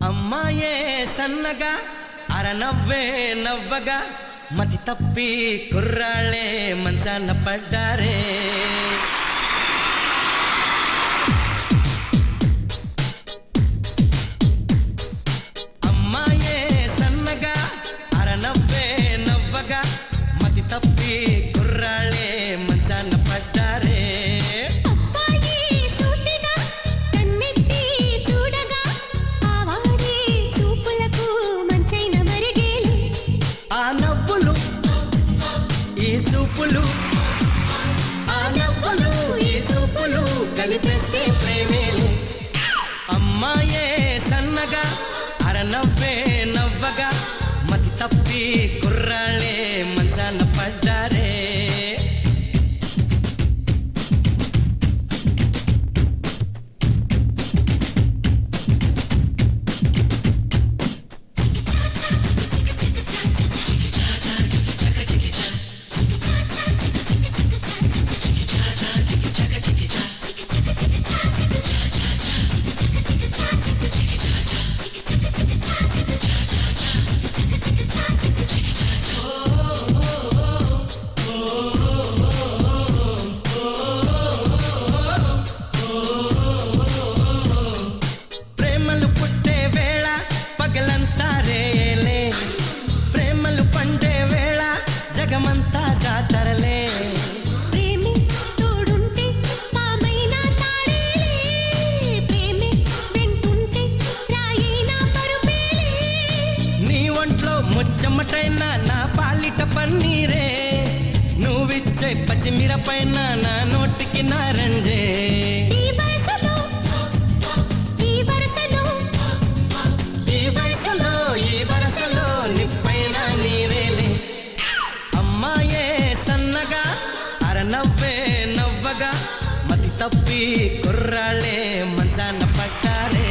అమ్మాయే సన్నగా అరనవ్వే నవ్వగా మతి తప్పి కుర్రాళ్ళే మంచాన పడ్డారే. అమ్మాయే సన్నగా అరనవ్వే నవ్వగా మతి తప్పి కుర్రాళ్ళే మంచాన పడ్డారే. కలిపేస్తే ప్రేమేలే. అమ్మాయే సన్నగా అరనవ్వే నవ్వగా మతి తప్పి కుర్రాళ్ళే మంచాన పడ్డారే. ముచ్చమటైనా నా పాలిట పన్నీరే, నువ్విచ్చే పచ్చిమిరపైన నా నోటికి నారంజే. ఈ వయసులో నిప్పైన నీరేలే. అమ్మాయే సన్నగా అరనవ్వే నవ్వగా మతి తప్పి కుర్రాళ్ళే మంచాన పట్టారే.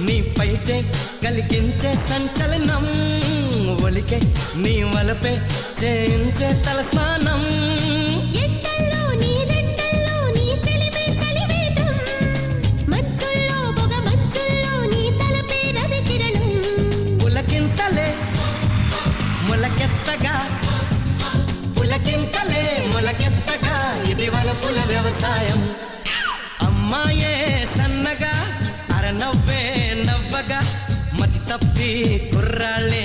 నీ పైటే కలిగించే సంచలనం, ఒలికే నీ వలపే చేయించే తల స్నానం. పులకింతలే మొలకెత్తగా ఇది వలపుల వ్యవసాయం. అమ్మాయే సన్నగా అరనవ్వే నవ్వగా మతి తప్పి కుర్రాళ్ళే